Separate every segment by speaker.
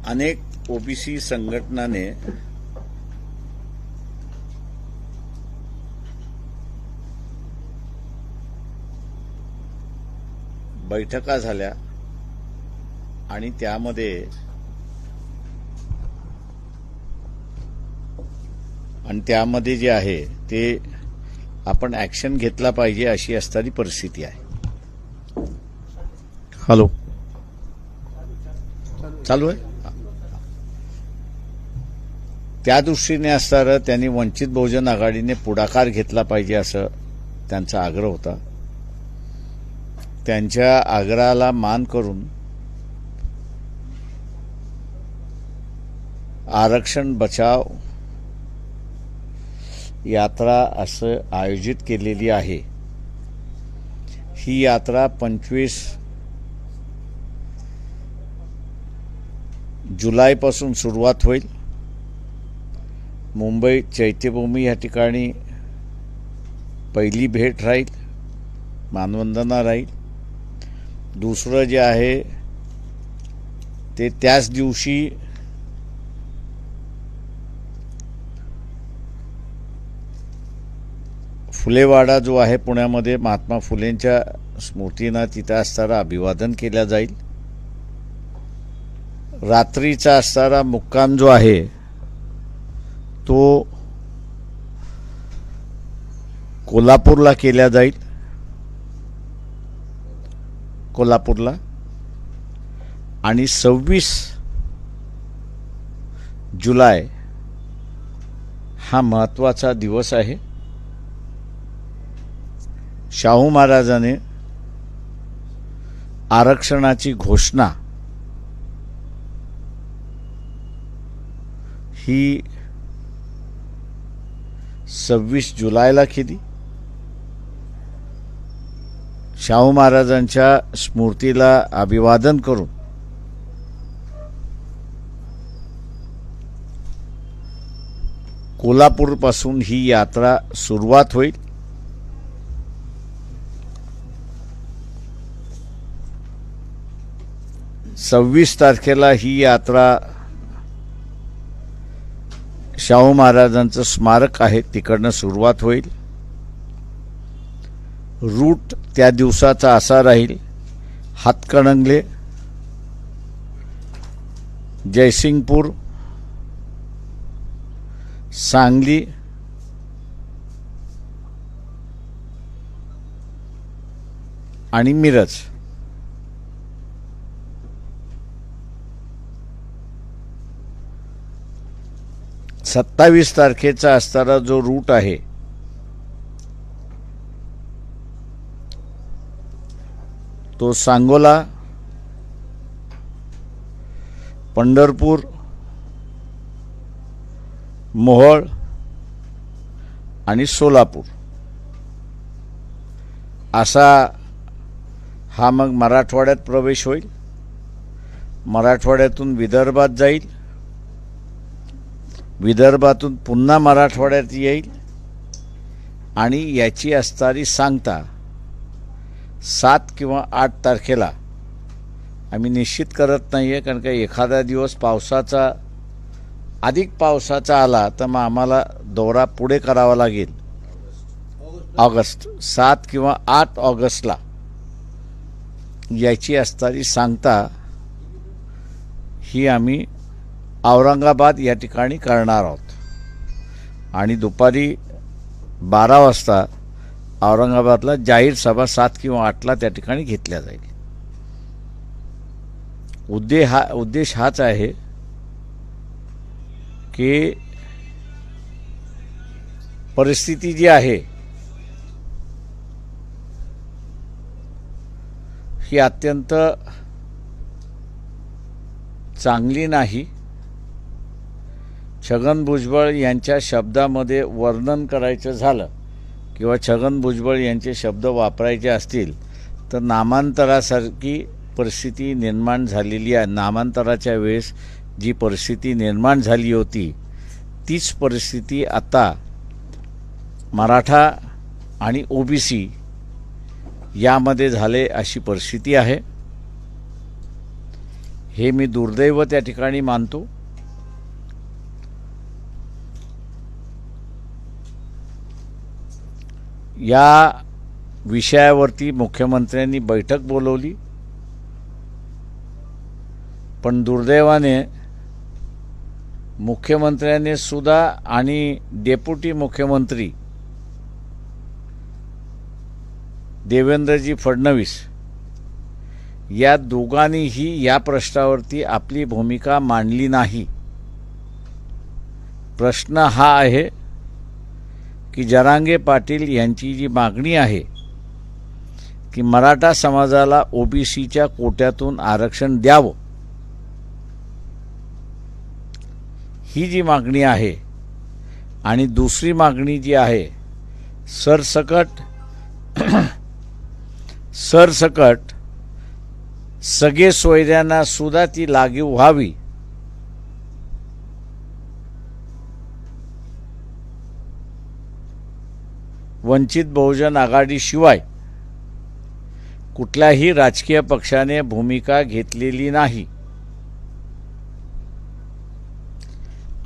Speaker 1: अनेक ओबीसी संघटनाने बैठका झाल्या आणि त्यामध्ये जे आहे ते आपण ऍक्शन घेतला पाहिजे अशी असणारी परिस्थिती आहे. हॅलो, चालू आहे. त्या दृष्टीने असणारं त्यांनी वंचित बहुजन आघाडीने पुढाकार घेतला पाहिजे असं त्यांचा आग्रह होता. त्यांच्या आग्रहाला मान करून आरक्षण बचाव यात्रा असं आयोजित केलेली आहे. ही यात्रा 25 जुलैपासून सुरुवात होईल. मुंबई चैत्यभूमी या ठिकाणी पहिली भेट राहील, मानवंदना राहील. दुसरं जे आहे ते त्याच दिवशी फुलेवाडा जो आहे पुण्यामध्ये, महात्मा फुलेंच्या स्मृतींना तिथं असणारं अभिवादन केलं जाईल. रात्रीचा असणारा मुक्काम जो आहे तो कोल्हापूरला केला जाईल. कोल्हापूरला आणि 26 जुलै हा महत्त्वाचा दिवस आहे. शाहू महाराजांनी आरक्षणाची घोषणा ही 26 जुलैला केली. शाहू महाराजांच्या स्मृतीला अभिवादन करून कोल्हापूरपासून ही यात्रा सुरुवात होईल. सव्वीस तारखेला ही यात्रा शाहू महाराजांचं स्मारक आहे तिकडनं सुरुवात होईल. रूट त्या दिवसाचा असा राहील: हातकणंगले, जयसिंगपूर, सांगली, आणि मिरज. सत्तावीस तारखेचा असणारा जो रूट आहे तो सांगोला, पंढरपूर, मोहोळ आणि सोलापूर असा हा मग मराठवाड्यात प्रवेश होईल. मराठवाड्यातून विदर्भात जाईल, विदर्भातून पुन्हा मराठवाड्यात येईल आणि याची असणारी सांगता 7 किंवा 8 तारखेला आम्ही निश्चित करत नाही आहे, कारण का एखादा दिवस पावसाचा अधिक पावसाचा आला तर मग आम्हाला दौरा पुढे करावा लागेल. ऑगस्ट 7 किंवा 8 ऑगस्टला याची असणारी सांगता ही आम्ही औरंगाबाद या ठिकाणी करणार आहोत आणि दुपारी 12 वाजता औरंगाबादला जाहीर सभा 7 किंवा 8ला त्या ठिकाणी घेतल्या जाईल. उद्देश हाच आहे की परिस्थिती जी आहे ही अत्यंत चांगली नाही. छगन भुजबळ यांच्या शब्दामध्ये वर्णन करायचं झालं किंवा छगन भुजबळ यांचे शब्द वापरायचे असतील तर नामांतरासारखी परिस्थिती निर्माण झालेली आहे. नामांतराच्या वेळेस जी परिस्थिती निर्माण झाली होती तीच परिस्थिती आता मराठा आणि ओबीसी यामध्ये झाले अशी परिस्थिती आहे. हे मी दुर्दैव त्या ठिकाणी मानतो. या विषयावरती मुख्यमंत्र्यांनी बैठक बोलवली, पण दुर्दैवाने मुख्यमंत्र्याने सुद्धा आणि डेप्युटी मुख्यमंत्री देवेंद्रजी फडणवीस या दोघांनीही या प्रश्नावरती आपली भूमिका मांडली नाही. प्रश्न हा आहे की जरांगे पाटील यांची जी मागणी आहे की मराठा समाजाला ओबीसीच्या कोट्यातून आरक्षण द्यावं, ही जी मागणी आहे, आणि दुसरी मागणी जी आहे सरसकट सगळे सोयऱ्यांना सुद्धा ती लागू व्हावी, वंचित बहुजन आघाडीशिवाय कुठल्याही राजकीय पक्षाने भूमिका घेतलेली नाही.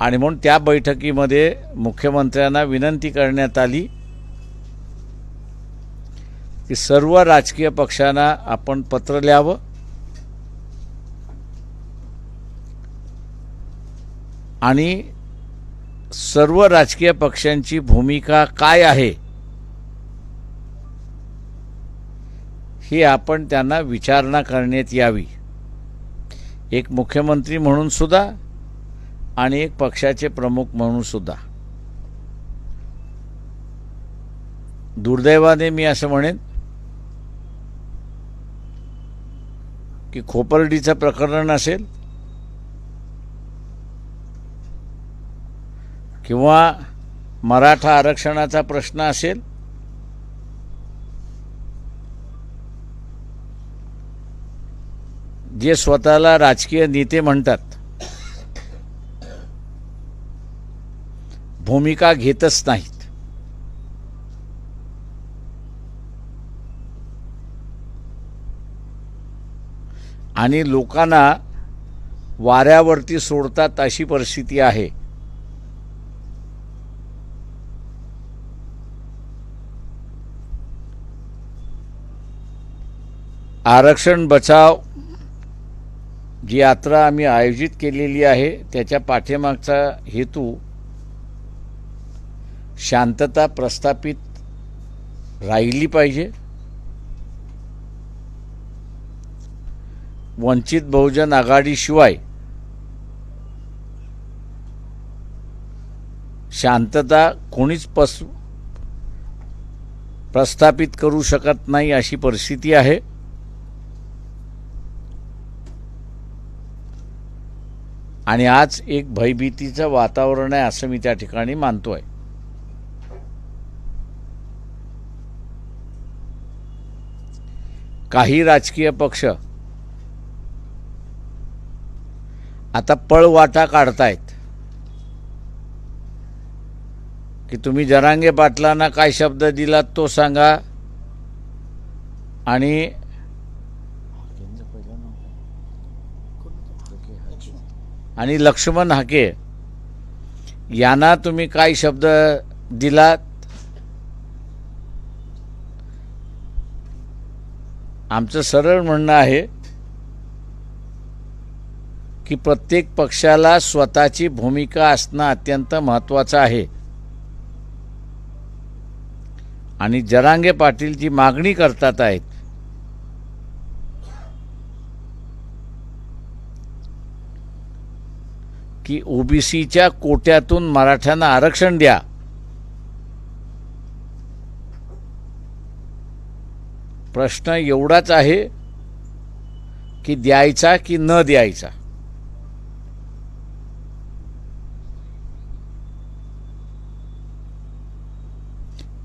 Speaker 1: आणि म्हणून त्या बैठकीमध्ये मुख्यमंत्र्यांना विनंती करण्यात आली की सर्व राजकीय पक्षांना आपण पत्र लिहावं आणि सर्व राजकीय पक्षांची भूमिका काय आहे ही आपण त्यांना विचारणा करण्यात यावी, एक मुख्यमंत्री म्हणून सुद्धा आणि एक पक्षाचे प्रमुख म्हणून सुद्धा. दुर्दैवाने मी असं म्हणेन की खोपर्डीचं प्रकरण असेल किंवा मराठा आरक्षणाचा प्रश्न असेल, जे स्वतःला राजकीय नेते म्हणतात भूमिका घेतच नाहीत. आणि लोकांना वाऱ्यावरती सोडतात अशी परिस्थिती आहे. आरक्षण बचाव जी यात्रा आम्ही आयोजित केलेली आहे त्याच्या पाठीमागचा हेतू शांतता प्रस्थापित राहिली पाहिजे, वंचित बहुजन आघाडीशिवाय शांतता कोणीच प्रस्थापित करू शकत नाही अशी परिस्थिती आहे. आणि आज एक भयभीतीचं वातावरण आहे असं मी त्या ठिकाणी मानतोय. काही राजकीय पक्ष आता पळवाटा काढतायत की तुम्ही जरांगे पाटलांना काय शब्द दिलात तो सांगा, आणि लक्ष्मण हाके यांना तुम्ही काय शब्द दिलात. आमचं सरळ म्हणणं आहे की प्रत्येक पक्षाला स्वतःची भूमिका असणं अत्यंत महत्त्वाचं आहे. आणि जरांगे पाटील जी मागणी करतात आहेत की ओबीसीच्या कोट्यातून मराठ्यांना आरक्षण द्या, प्रश्न एवढाच आहे की द्यायचा की न द्यायचा.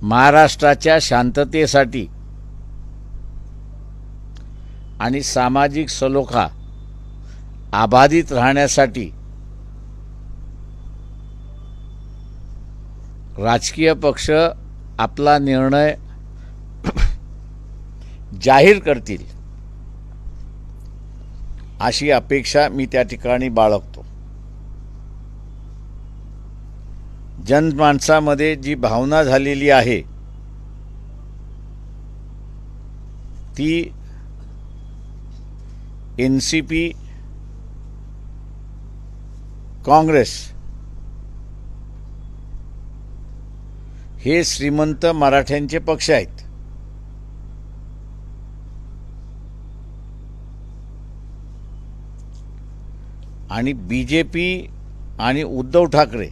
Speaker 1: महाराष्ट्राच्या शांततेसाठी आणि सामाजिक सलोखा अबाधित राहण्यासाठी राजकीय पक्ष आपला निर्णय जाहीर करतील अशी अपेक्षा मी त्या ठिकाणी बाळगतो. जनमानसामध्ये जी भावना झालेली आहे ती NCP, काँग्रेस हे श्रीमंत मराठ्यांचे पक्ष आहेत. आणि BJP आणि उद्धव ठाकरे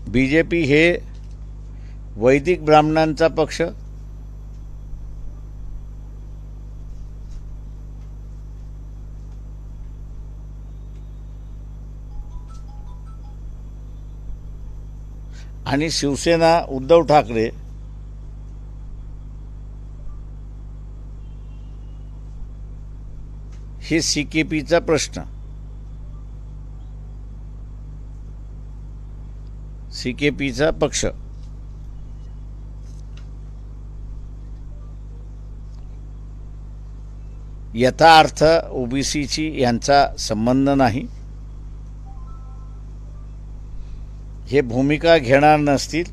Speaker 1: बीजेपी हे वैदिक ब्राह्मणांचा पक्ष, आणि शिवसेना उद्धव ठाकरे हे CKPचा प्रश्न. CKPचा पक्ष याचा अर्थ OBCची यांचा संबंध नाही, हे भूमिका घेणार नसतील.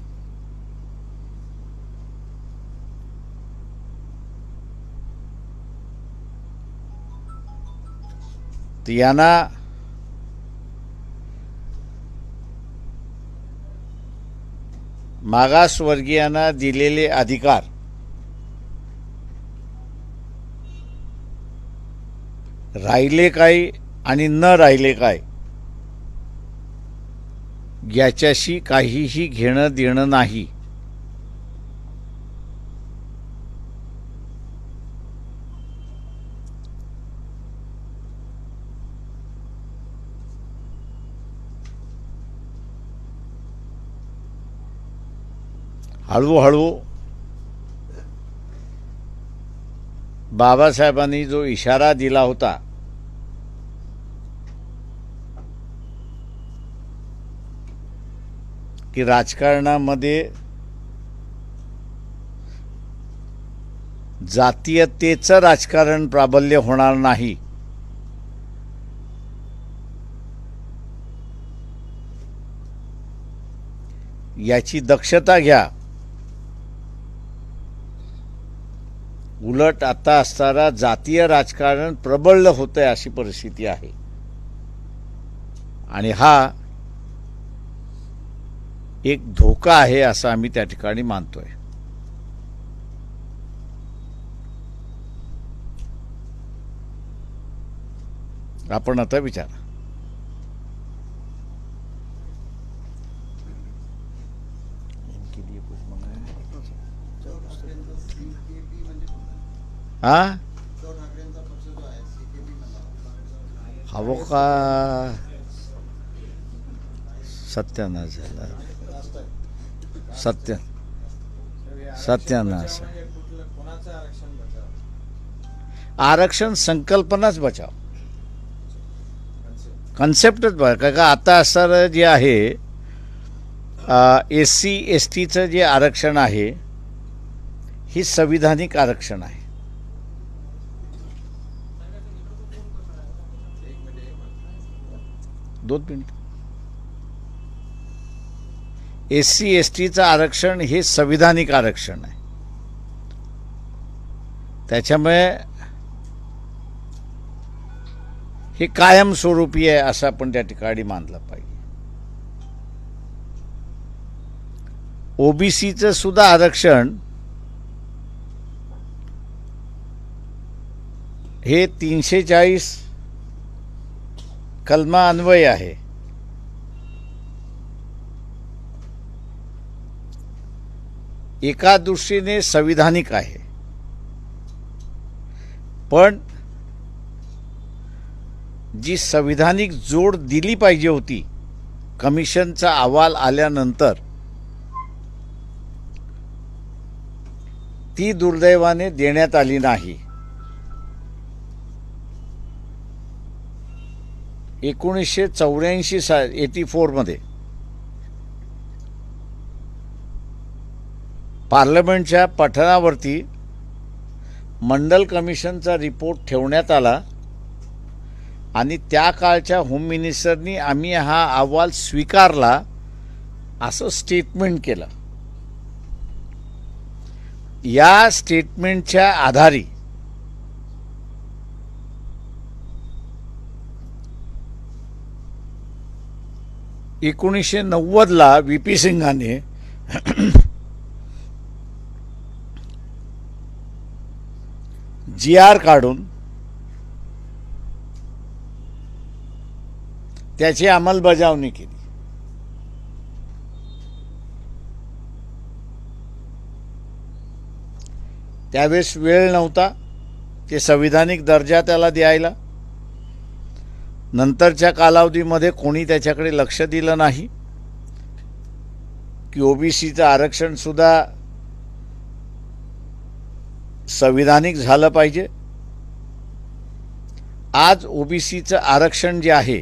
Speaker 1: तर यांना मागासवर्गीयांना दिलेले अधिकार राहिले काय आणि न राहिले काय याच्याशी काहीही घेणं देणं नाही. हळूहळू बाबासाहेबांनी जो इशारा दिला होता की राजकारणामध्ये जातीयतेचं राजकारण प्राबल्य होणार नाही, याची दक्षता घ्या. उलट आता असताना जातीय राजकारण प्रबळ होतंय अशी परिस्थिती आहे. आणि हा एक धोका आहे असं आम्ही त्या ठिकाणी मानतोय. आपण आता विचारा. हा हवं का? सत्यानाश झाला, सत्यानाश. आरक्षण संकल्पनाच बचाव, कन्सेप्टच बघा. का आता असणारं जे आहे SC STचं जे आरक्षण आहे ही संविधानिक आरक्षण आहे. दोन मिनिट. SC STचं आरक्षण हे संविधानिक आरक्षण आहे. त्याच्यामुळे हे कायमस्वरूपी आहे असं आपण त्या ठिकाणी मानलं पाहिजे. OBCचं सुद्धा आरक्षण हे 340 कलमा अन्वय आहे. एका दृष्टीने संविधानिक आहे, पण जी संविधानिक जोड दिली पाहिजे होती कमिशनचा अहवाल आल्यानंतर ती दुर्दैवाने देण्यात आली नाही. 1984 पार्लमेंटच्या पठणावरती मंडल कमिशनचा रिपोर्ट ठेवण्यात आला आणि त्या काळच्या होम मिनिस्टरनी आम्ही हा अहवाल स्वीकारला असं स्टेटमेंट केलं. या स्टेटमेंटच्या आधारे ला व्ही.पी. सिंगाने GR काढून त्याची अंमलबजावणी केली. त्यावेळेस वेळ नव्हता ते संविधानिक दर्जा त्याला द्यायला. नंतरच्या कालावधीमध्ये कोणी त्याच्याकडे लक्ष दिलं नाही की ओबीसीचं आरक्षणसुद्धा संविधानिक झालं पाहिजे. आज ओबीसीचं आरक्षण जे आहे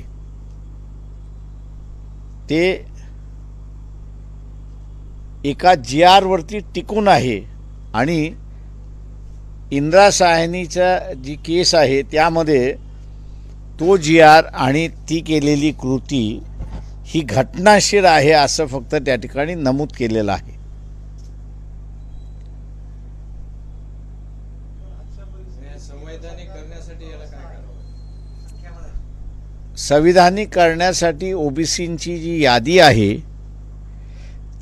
Speaker 1: ते एका GR वरती टिकून आहे आणि इंदिरा साहनीचा जी केस आहे त्यामध्ये तो GR आणि ती केलेली कृती ही घटनाशीर आहे असं फक्त त्या ठिकाणी नमूद केलेलं आहे. संविधानिक करण्यासाठी ओबीसींची जी यादी आहे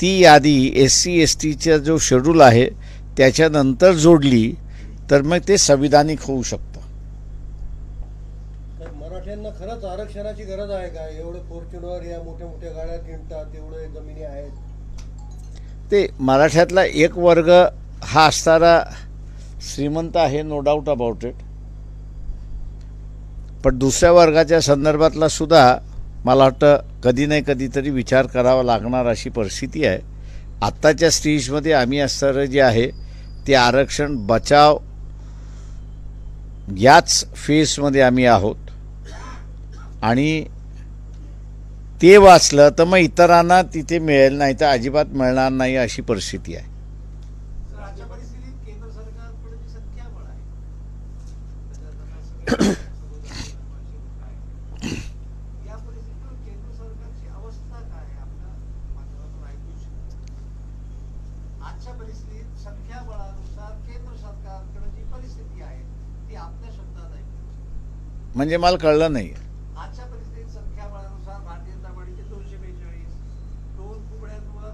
Speaker 1: ती यादी SC STचा जो शेड्यूल आहे त्याच्यानंतर जोडली तर मग ते संविधानिक होऊ शकतं.
Speaker 2: मराठ्यांना खरंच आरक्षणाची गरज आहे का? एवढे फॉर्च्युनर या मोठ्या मोठ्या गाड्या किंडतात, एवढे जमिनी आहेत.
Speaker 1: ते मराठ्यातला एक वर्ग हा असणारा श्रीमंत आहे, नो डाऊट अबाउट इट. पण दुसऱ्या वर्गाच्या संदर्भातला सुद्धा मला वाटतं कधी नाही कधीतरी विचार करावा लागणार अशी परिस्थिती आहे. आत्ताच्या स्टेजमध्ये आम्ही असणारं जे आहे ते आरक्षण बचाव याच फेजमध्ये आम्ही आहोत आणि ते वाचलं तर मग इतरांना तिथे मिळेल, नाही तर अजिबात मिळणार नाही अशी परिस्थिती आहे. म्हणजे मला कळलं नाही.
Speaker 2: आजच्या परिस्थितीत संख्याबळानुसार भारतीय जनता पार्टीचे 242, 2 कुबड्यांवर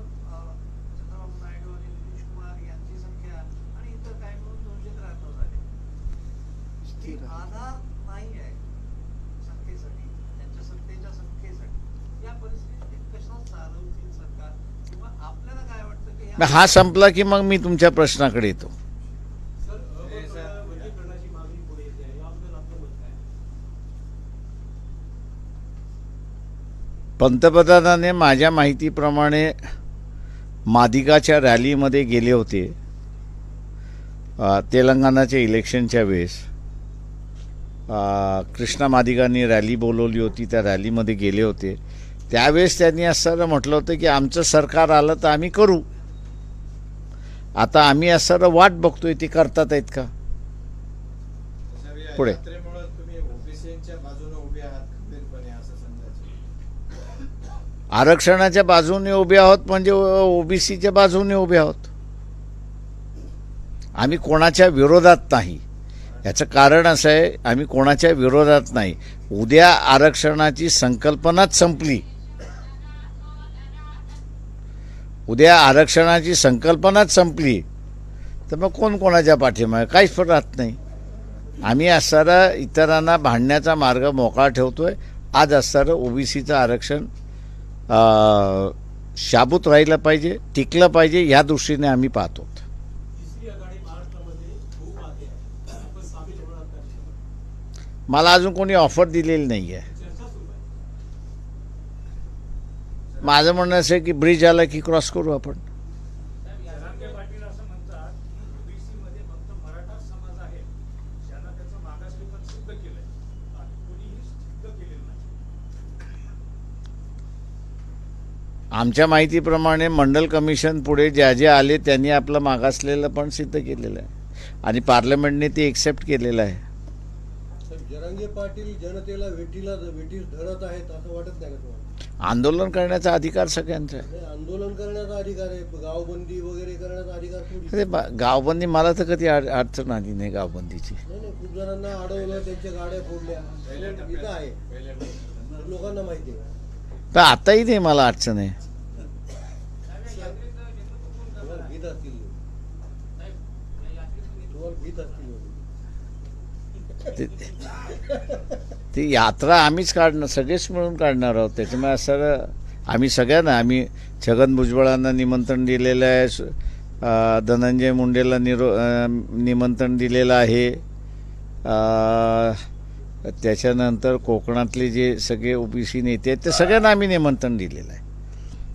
Speaker 2: चंद्रबाबू नायडू आणि नितीश कुमार यांची संख्या आणि इतर काही मिळून 293 झाले. आधार नाही आहे संख्येसाठी, त्यांच्या सत्तेच्या संख्येसाठी. या परिस्थितीत कशा चालवतील सरकार किंवा आपल्याला काय वाटतं की
Speaker 1: हा संपला की मग मी तुमच्या प्रश्नाकडे येतो. पंतप्रधानांनी माझ्या माहितीप्रमाणे मादिगाच्या रॅलीमध्ये गेले होते तेलंगणाच्या इलेक्शनच्या वेळेस. कृष्णा मादिगांनी रॅली बोलवली होती, त्या रॅलीमध्ये गेले होते. त्यावेळेस त्यांनी असं म्हटलं होतं की आमचं सरकार आलं तर आम्ही करू. आता आम्ही असं वाट बघतोय ते करतात आहेत का. पुढे आरक्षणाच्या बाजूने उभे आहोत म्हणजे ओबीसीच्या बाजूने उभे आहोत. आम्ही कोणाच्या विरोधात नाही. याचं कारण असं आहे, आम्ही कोणाच्या विरोधात नाही. उद्या आरक्षणाची संकल्पनाच संपली, उद्या आरक्षणाची संकल्पनाच संपली तर मग कोण कोणाच्या पाठीमागे काहीच फरक राहत नाही. आम्ही असणारा इतरांना भांडण्याचा मार्ग मोकळा ठेवतोय. आज असणारं ओबीसीचं आरक्षण शाबूत राहिलं पाहिजे, टिकलं पाहिजे, या दृष्टीने आम्ही पाहतो. मला अजून कोणी ऑफर दिलेली नाही आहे. माझं म्हणणं असं आहे की ब्रिज आला की क्रॉस करू आपण. आमच्या माहितीप्रमाणे मंडल कमिशन पुढे ज्या जे आले त्यांनी आपलं मागासलेलं पण सिद्ध केलेलं आहे आणि पार्लमेंटने ते एक्सेप्ट केलेलं आहे.
Speaker 3: जरांगे पाटील जनतेला वेठीस धरत आहेत असं वाटत नाही का तुम्हाला?
Speaker 1: आंदोलन करण्याचा अधिकार सगळ्यांचा आहे.
Speaker 3: आंदोलन करण्याचा अधिकार आहे, गावबंदी वगैरे करण्याचा अधिकार थोडी.
Speaker 1: अरे गावबंदी मला तर कधी अडचण आली नाही गावबंदीची.
Speaker 3: नाही, खूप जणांना अडवलं, त्यांच्या गाड्या फोडल्या, इथं आहे, लोकांना माहिती आहे.
Speaker 1: तर आताही नाही मला अडचण आहे.
Speaker 3: तुम्हाला भीत असतील, तुम्हाला भीत असतील.
Speaker 1: ती यात्रा आम्हीच काढणार, सगळेच मिळून काढणार आहोत. त्याच्यामुळे असं आम्ही सगळ्यांना, आम्ही छगन भुजबळांना निमंत्रण दिलेलं आहे, धनंजय मुंडेला निमंत्रण दिलेलं आहे. त्याच्यानंतर कोकणातले जे सगळे ओबीसी नेते आहेत ते सगळ्यांना आम्ही निमंत्रण दिलेलं आहे.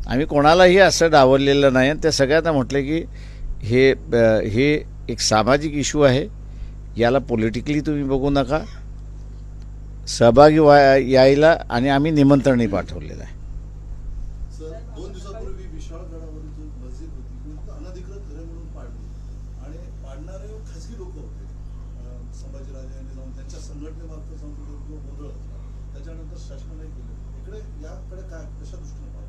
Speaker 1: आम्ही कोणालाही असं डावललेलं नाही. आणि त्या सगळ्यांना म्हटलं की हे एक सामाजिक इश्यू आहे, याला पॉलिटिकली तुम्ही बघू नका, सहभागी यायला, आणि आम्ही निमंत्रणही पाठवलेलं आहे.
Speaker 4: सर, 2 दिवसापूर्वी विशाळगडावरील जो मस्जिद होती ती अनधिकृत घरे म्हणून पाडली आणि पाडणारे खासगी लोक होते. संभाजीराजे यांनी जाऊन त्यांच्या संघटनेमार्फत जाऊन गोंधळ होता. त्याच्यानंतर शासनाने केलं. इकडे याकडे काय कशा दृष्टीने पाहता?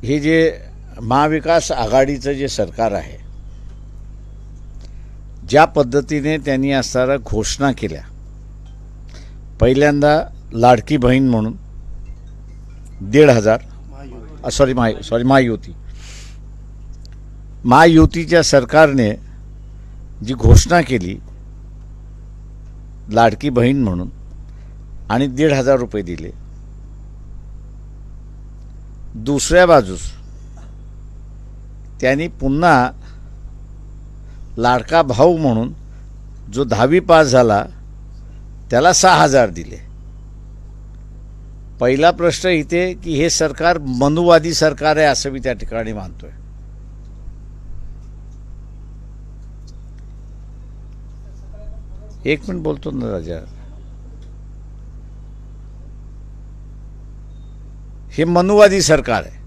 Speaker 1: हे जे महाविकास आघाडीचं जे सरकार आहे, ज्या पद्धतीने त्यांनी असणाऱ्या घोषणा केल्या, पहिल्यांदा लाडकी बहीण म्हणून 1,500, महायुतीच्या सरकारने जी घोषणा केली लाडकी बहीण म्हणून आणि 1,500 रुपये दिले. दुसऱ्या बाजूस त्यांनी पुन्हा लाडका भाऊ म्हणून जो 10वी पास झाला त्याला 6,000 दिले. पहिला प्रश्न इथे की हे सरकार मनुवादी सरकार आहे असं मी त्या ठिकाणी मानतोय. एक मिनिट बोलतो ना राजा. हे मनुवादी सरकार आहे.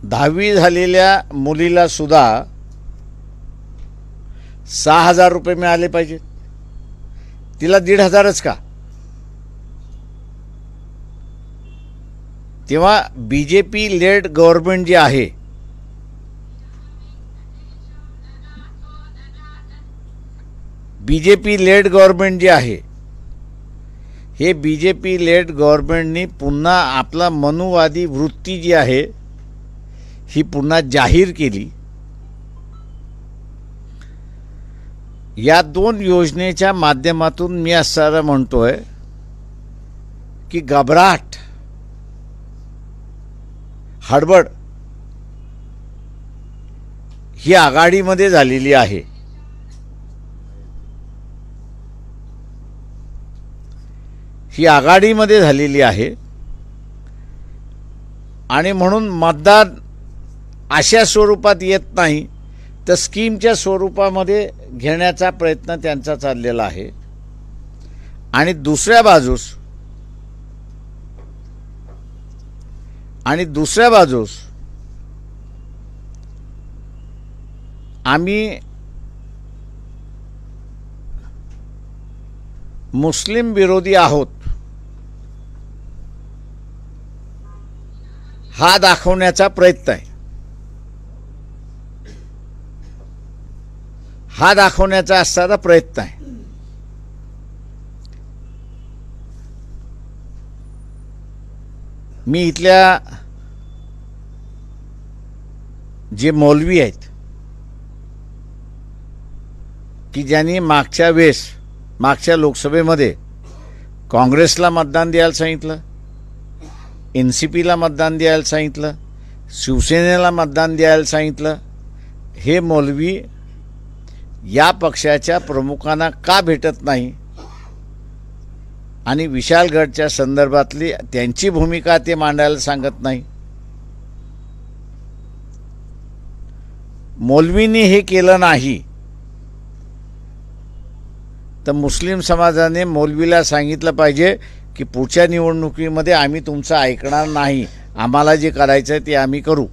Speaker 1: 10वी झालेल्या मुलीला सुद्धा 6,000 रुपये मिळाले पाहिजेत, तिला 1,500च का? तेव्हा बीजेपी लेड गव्हर्नमेंट जे आहे, बीजेपी लेड गव्हर्नमेंट जे आहे, हे बीजेपी लेड गव्हर्नमेंटनी पुन्हा आपला मनुवादी वृत्ती जी आहे ही पुन्हा जाहीर केली. या 2 योजनेच्या माध्यमातून मी असं म्हणतोय की घबराट, हडबड ही आघाडीमध्ये झालेली आहे. ही आघाडीमध्ये झालेली आहे आणि म्हणून मतदान अशा स्वरूपात येत नाही तर स्कीमच्या स्वरूपामध्ये घेण्याचा प्रयत्न त्यांचा चाललेला आहे. आणि दुसऱ्या बाजूस आम्ही मुस्लिम विरोधी आहोत हा दाखवण्याचा प्रयत्न आहे. हा दाखवण्याचा असणारा प्रयत्न आहे. मी इथल्या जे मौलवी आहेत की ज्यांनी मागच्या लोकसभेमध्ये काँग्रेसला मतदान द्यायला सांगितलं, NCPला मतदान द्यायला सांगितलं, शिवसेनेला मतदान द्यायला सांगितलं, हे मौलवी या पक्षाच्या प्रमुखांना का भेटत नाही आणि विशालगडच्या संदर्भातली त्यांची भूमिका ते मांडायला सांगत नाही. मौलवींनी हे केलं नाही तर मुस्लिम समाजाने मौलवीला सांगितलं पाहिजे की पुढच्या निवडणुकीमध्ये आम्ही तुमचं ऐकणार नाही, आम्हाला जे करायचं आहे ते आम्ही करू.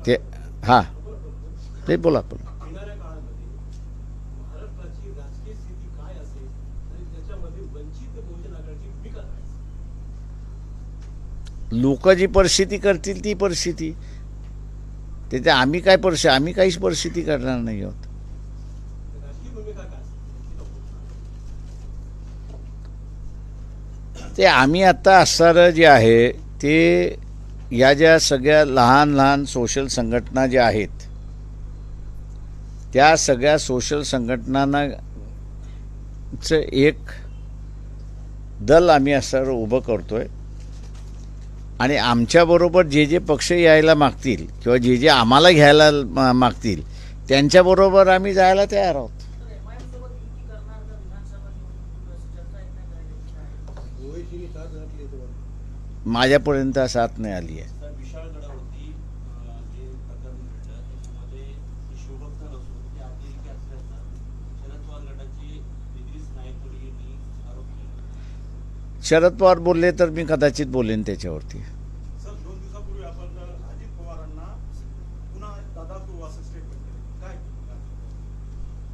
Speaker 1: ते हां ते बोला.
Speaker 5: येणाऱ्या काळामध्ये महाराष्ट्राची राजकीय स्थिती काय असेल आणि त्याच्यामध्ये वंचित बहुजन आघाडीची भूमिका काय असेल?
Speaker 1: लोक जी परिस्थिती करतील ती परिस्थिती, त्याचे आम्ही काहीच परिस्थिती करणार नाही आहोत.
Speaker 5: राजकीय भूमिका काय असेल?
Speaker 1: ते आम्ही आता असणारं जे आहे ते या ज्या सगळ्या लहान लहान सोशल संघटना ज्या आहेत त्या सगळ्या सोशल संघटनांचं एक दल आम्ही असं उभं करतोय आणि आमच्याबरोबर जे जे पक्ष यायला मागतील किंवा जे जे आम्हाला घ्यायला मागतील त्यांच्याबरोबर आम्ही जायला तयार आहोत.
Speaker 3: ओवेसीने साथ घातली तुम्हाला.
Speaker 1: माझ्यापर्यंत साथ नाही आली आहे.
Speaker 5: सर, विशाळगडावरती जे प्रकरण घडलं त्याच्यामध्ये शिवभक्त नसून ते अतिरेकी असल्याचा शरद पवार गटाचे इद्रिस नायकवडी यांनी आरोप केला.
Speaker 1: शरद पवार बोलले तर मी कदाचित बोलेन त्याच्यावरती.
Speaker 5: सर, 2 दिवसापूर्वी आपण अजित पवारांना पुन्हा दादा करू असं स्टेटमेंट केलं. काय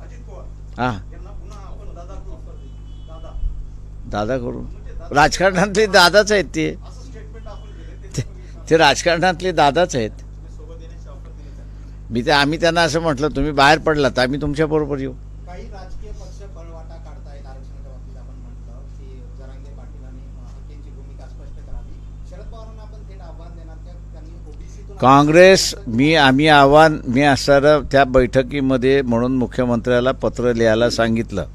Speaker 5: अजित पवार
Speaker 1: हां
Speaker 5: यांना पुन्हा आपण दादा करू
Speaker 1: दादा करू राजकारणातले दादाच आहेत ते
Speaker 5: असं स्टेटमेंट आपण केलं.
Speaker 1: ते राजकारणातले दादाच आहेत.
Speaker 5: सोबत येण्याची ऑफर दिली त्यांनी.
Speaker 1: मी ते आम्ही त्यांना असं म्हटलं तुम्ही बाहेर पडलात आम्ही तुमच्याबरोबर येऊ.
Speaker 6: काही राजकीय पक्ष पळवाटा काढतायत आरक्षणाच्या बाबतीत. आपण म्हटलं की जरांगे पाटीलांनी हक्केंची भूमिका स्पष्ट करावी. शरद पवारांना आपण थेट आव्हान देणार की त्यांनी ओबीसीतून
Speaker 1: काँग्रेस मी असणारं त्या बैठकीमध्ये म्हणून मुख्यमंत्र्याला पत्र लिहायला सांगितलं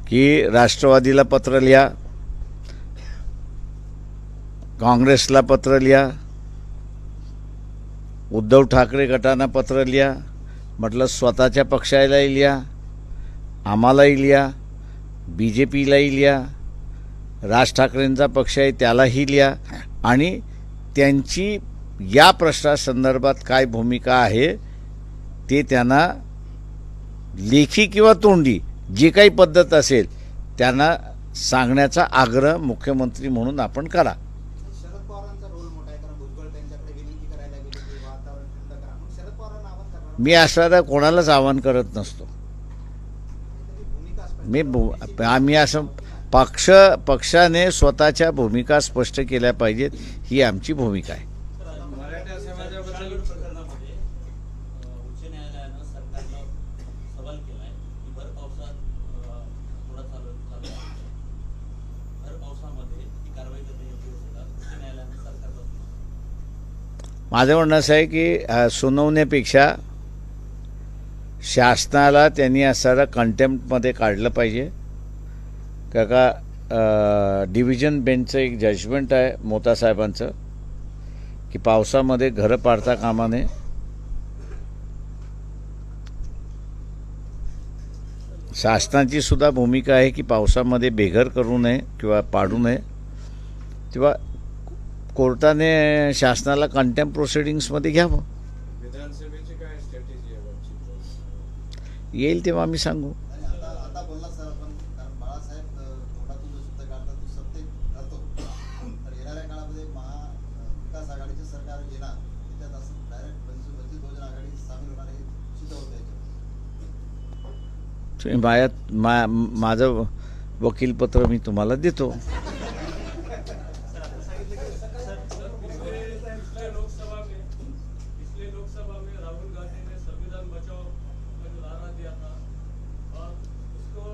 Speaker 1: की राष्ट्रवादीला पत्र लिहा, काँग्रेसला पत्र लिहा, उद्धव ठाकरे गटांना पत्र लिहा, म्हटलं स्वतःच्या पक्षालाही लिहा, आम्हालाही लिहा, BJPलाही लिहा, राज ठाकरेंचा पक्ष आहे त्यालाही लिहा आणि त्यांची या प्रश्नासंदर्भात काय भूमिका आहे ते त्यांना लेखी किंवा तोंडी जी काही पद्धत असेल त्यांना सांगण्याचा आग्रह मुख्यमंत्री म्हणून आपण करा.
Speaker 6: शरद पवारांचा रोल मोठा आहे कारण भुजबळ त्यांच्याकडे विनंती करायला गेले की वातावरण थंड करा. मग शरद पवारांना आवाहन करणार
Speaker 1: मी असणारा कोणालाच आवाहन करत नसतो.
Speaker 6: त्याची भूमिका स्पष्ट
Speaker 1: आम्ही असं पक्षाने स्वतःच्या भूमिका स्पष्ट केल्या पाहिजेत ही आमची भूमिका आहे.
Speaker 2: मराठा समाजाबद्दल
Speaker 5: प्रकरणामध्ये उच्च न्यायालयानं सरकारला सवाल केलाय की भर पावसात थोडा चालू आहे. भर पावसामध्ये ही कारवाई करणे योग्य असेल उच्च न्यायालयानं सरकारला.
Speaker 1: माझं म्हणणं असं आहे की सुनावण्यापेक्षा शासनाला त्यांनी असणारा कंटेम्प्टमध्ये काढलं पाहिजे. का डिव्हिजन बेंचचं एक जजमेंट आहे मोता साहेबांचं की पावसामध्ये घरं पाडता कामा नये. शासनाची सुद्धा भूमिका आहे की पावसामध्ये बेघर करू नये किंवा पाडू नये. तेव्हा कोर्टाने शासनाला कंटेम्प्ट प्रोसिडिंग्समध्ये घ्यावं.
Speaker 3: विधानसभेची काय स्ट्रॅटेजी आहे
Speaker 1: येईल तेव्हा आम्ही सांगू.
Speaker 7: आणि आता बोलला सर आपण कारण बाळासाहेब तोंडातून जो शब्द काढतात तो सत्तेत राहतो. तर येणाऱ्या काळामध्ये महाविकास आघाडीचे सरकार येणार त्याच्यात असं डायरेक्ट वंचित बहुजन आघाडी सामील होणार हे सिद्ध होतं याच्यात.
Speaker 1: माझं वकीलपत्र मी तुम्हाला देतो.
Speaker 5: पिछले लोकसभा में राहुल गांधी ने संविधान बचाओ का जो नारा दिया था और उसको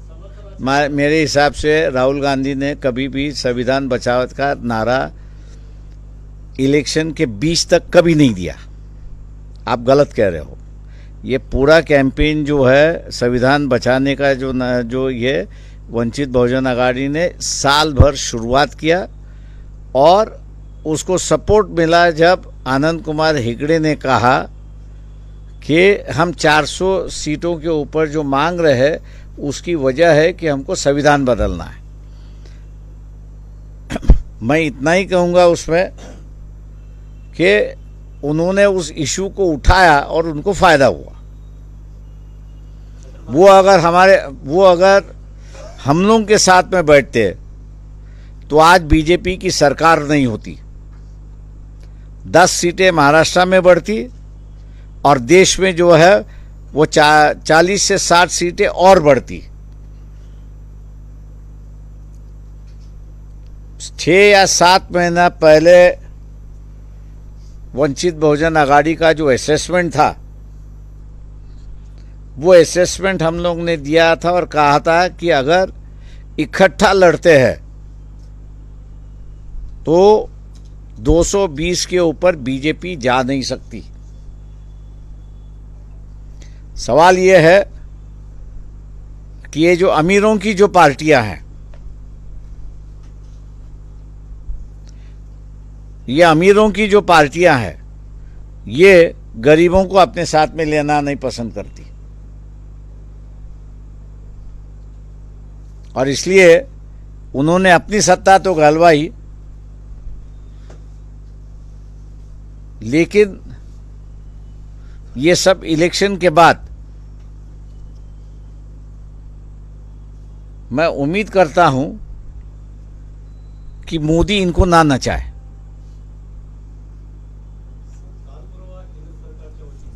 Speaker 5: समर्थन
Speaker 1: मेरे हिसाब से राहुल गांधी ने कभी भी संविधान बचाओ का नारा इलेक्शन के बीच तक कभी नहीं दिया. आप गलत कह रहे हो. ये पूरा कैंपेन जो है संविधान बचाने का जो ये वंचित बहुजन आघाड़ी ने साल भर शुरुआत किया और उसको सपोर्ट मिला जब आनंद कुमार हेगड़े ने कहा कि हम 400 सीटों के ऊपर जो मांग रहे हैं उसकी वजह है कि हमको संविधान बदलना है. मैं इतना ही कहूँगा उसमें कि उन्होंने उस इशू को उठाया और उनको फ़ायदा हुआ। वो अगर हम लोगों के साथ में बैठते तो आज बीजेपी की सरकार नहीं होती, 10 सीटें महाराष्ट्र में बढ़ती और देश में जो है वो 40 से 60 सीटें और बढ़ती। 6 या 7 महीना पहले वंचित बहुजन आघाड़ी का जो असेसमेंट था, वो असेसमेंट हम लोग ने दिया था और कहा था कि अगर इकट्ठा लड़ते हैं तो 220 के ऊपर बीजेपी जा नहीं सकती। सवाल ये है कि ये जो अमीरों की जो पार्टियां हैं, ये अमीरों की जो पार्टियां हैं, ये गरीबों को अपने साथ में लेना नहीं पसंद करती और इसलिए उन्होंने अपनी सत्ता तो गलवाई, लेकिन ये सब इलेक्शन के बाद मैं उम्मीद करता हूं कि मोदी इनको ना नचाए।
Speaker 8: काल परवा केंद्र सरकारच्या वतीने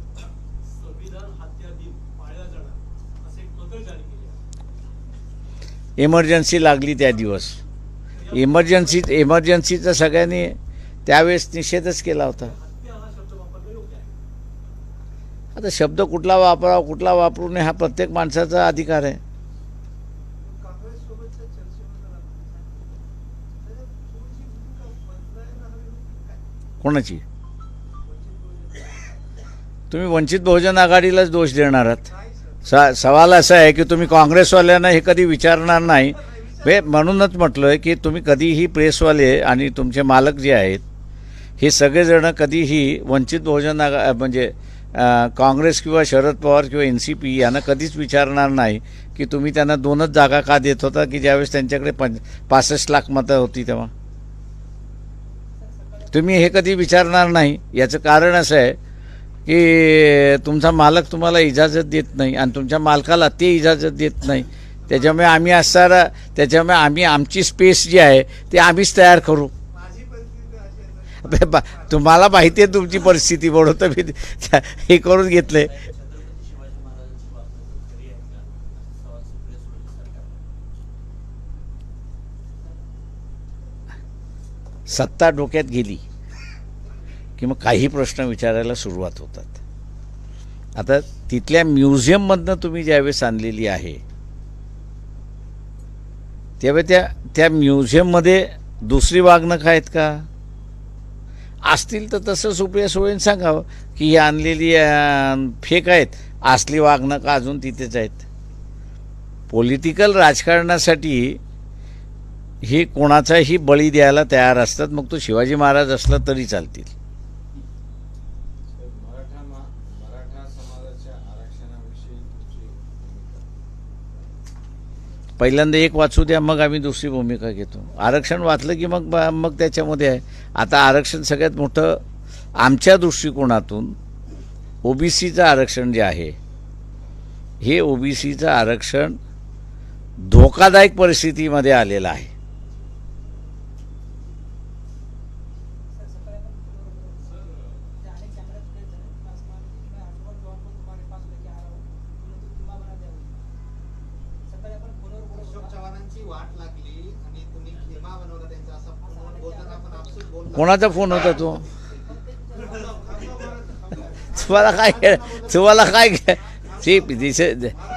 Speaker 8: संविधान हत्या दिन पाळला जाणार असे एक पत्र जारी केले आहे।
Speaker 1: इमर्जन्सी लागली त्या दिवस, इमर्जन्सीचा सगळ्यांनी त्यावेळेस निषेधच केला होता।
Speaker 8: हत्या हा शब्द वापरणे योग्य आहे।
Speaker 1: आता शब्द कुठला वापरावा कुठला वापरू नये हा प्रत्येक माणसाचा अधिकार आहे।
Speaker 2: काँग्रेस सोबतच्या चर्चेमध्ये त्याच्यात थोडीशी भूमिका बदलायला हवी होती काय?
Speaker 1: कोणाची? तुम्ही वंचित बहुजन आघाडीलाच दोष देणार आहात। सवाल असा आहे की तुम्ही काँग्रेसवाल्यांना हे कधी विचारणार नाही। म्हणूनच म्हटलं की तुम्ही कधीही प्रेसवाले आणि तुमचे मालक जे आहेत हे सगळेजण कधीही वंचित बहुजन म्हणजे काँग्रेस किंवा शरद पवार किंवा NCP यांना कधीच विचारणार नाही की तुम्ही त्यांना 2च जागा का देत होता की ज्यावेळेस त्यांच्याकडे 65 लाख मतं होती तेव्हा। तुम्ही हे कधी विचारणार नाही। याचं कारण असं आहे की तुमचा मालक तुम्हाला इजाजत देत नाही आणि तुमच्या मालकाला ते इजाजत देत नाही। त्याच्यामुळे आम्ही आमची स्पेस जी आहे ते आम्हीच तयार करू।
Speaker 2: माझी परिस्थिती अशी आहे
Speaker 1: तुम्हाला माहिती आहे तुमची परिस्थिती, म्हणून तर मी हे करून घेतले।
Speaker 5: छत्रपती शिवाजी महाराजांची वागणूक खरी आहे का असा सवाल सुप्रिया सुळे सरकार।
Speaker 1: सत्ता डोक्यात गेली की मग काही प्रश्न विचारायला सुरुवात होतात। आता तिथल्या म्युझियममधनं तुम्ही ज्यावेळेस आणलेली आहे त्यावेळी त्या म्युझियममध्ये दुसरी वागणूक आहेत का? असतील तर तसं सुप्रिया सुळेंनी सांगावं की ही आणलेली फेक आहेत, असली वागणूक अजून तिथेच आहेत। पॉलिटिकल राजकारणासाठी हे कोणाचाही बळी द्यायला तयार असतात, मग तो शिवाजी महाराज असला तरी चालतील।
Speaker 9: मराठा समाजाच्या आरक्षणाविषयी तुमची भूमिका?
Speaker 1: पहिल्यांदा एक वाचू द्या, मग आम्ही दुसरी भूमिका घेतो। आरक्षण वाचलं की मग त्याच्यामध्ये आहे। आता आरक्षण सगळ्यात मोठं आमच्या दृष्टिकोनातून OBCचं आरक्षण जे आहे, हे OBCचं आरक्षण धोकादायक परिस्थितीमध्ये आलेलं आहे।
Speaker 6: अशोक चव्हाणांची वाट लागली आणि तुम्ही खेमा बनवला त्यांचा असं फोनवर बोलताना आपण आपसूक बोलला।
Speaker 1: कोणाचा फोन होता तो? तुम्हाला काय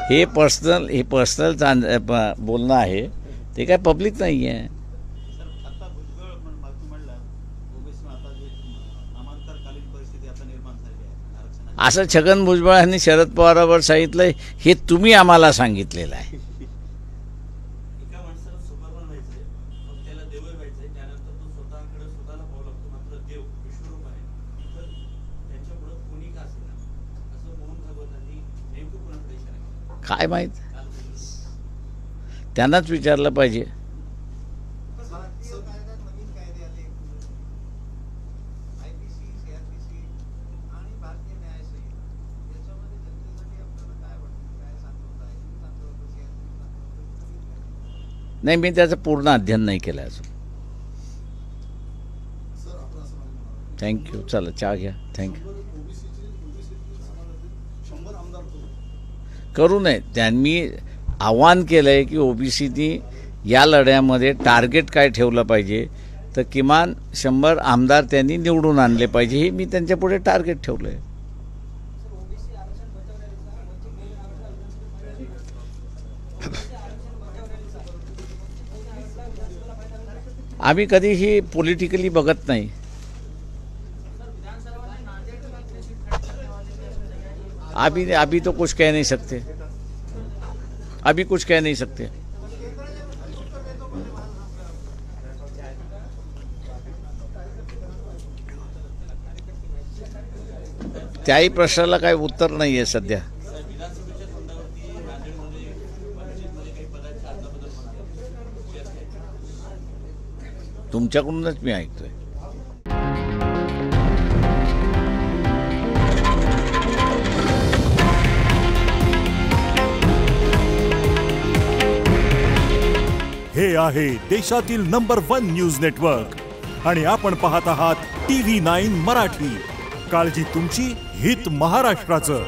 Speaker 1: हे पर्सनल बोलणं आहे, ते काय पब्लिक नाही आहे।
Speaker 10: सर, आता भुजबळ तुम्ही म्हणला ओबीसी आता जे नामांतरकालीन परिस्थिती आता निर्माण झाली आहे आरक्षणाची,
Speaker 1: असं छगन भुजबळांनी शरद पवारांवर सांगितलं, हे तुम्ही आम्हाला सांगितलेलं आहे।
Speaker 5: एका माणसाला सुपरमॅन व्हायचंय, मग त्याला देवही व्हायचंय, त्यानंतर तो स्वतःला पाहू लागतो, मात्र देव विश्वरूप आहे, तर त्यांच्यापुढं कोणी का असेना असं मोहन भागवतांनी नेमकं कोणाकडे इशारा केला?
Speaker 1: काय माहीत,
Speaker 5: काल बोलले.
Speaker 1: त्यांनाच विचारलं पाहिजे।
Speaker 6: भारतीय कायद्यात नवीन
Speaker 1: नाही, मी त्याचं पूर्ण अध्ययन नाही केलं अजून.
Speaker 4: सर आपण असं म्हणाल
Speaker 1: थँक्यू. चला चहा घ्या. थँक्यू.
Speaker 4: ओबीसीची समाजातील 100 आमदार
Speaker 1: करू नये. त्यांनी आव्हान केलं आहे की ओबीसीनी या लढ्यामध्ये टार्गेट काय ठेवलं पाहिजे, तर किमान 100 आमदार त्यांनी निवडून आणले पाहिजे, हे मी त्यांच्यापुढे टार्गेट ठेवलं आहे. आम्ही कधीही पॉलिटिकली बघत नाही. अभी तो कुछ कह नहीं सकते. अभी कुछ कह नहीं सकते. त्याही प्रश्नाला काही उत्तर नाही आहे सध्या.
Speaker 5: विधानसभेच्या तोंडावरती नांदेडमध्ये वंचितमध्ये काही पदाची अदलाबदल होणार आहे.
Speaker 1: तुमच्याकडूनच मी ऐकतोय.
Speaker 11: हे आहे देशातील नंबर 1 न्यूज नेटवर्क आणि आपण पाहत आहात TV9 मराठी. काळजी तुमची, हित महाराष्ट्राचं.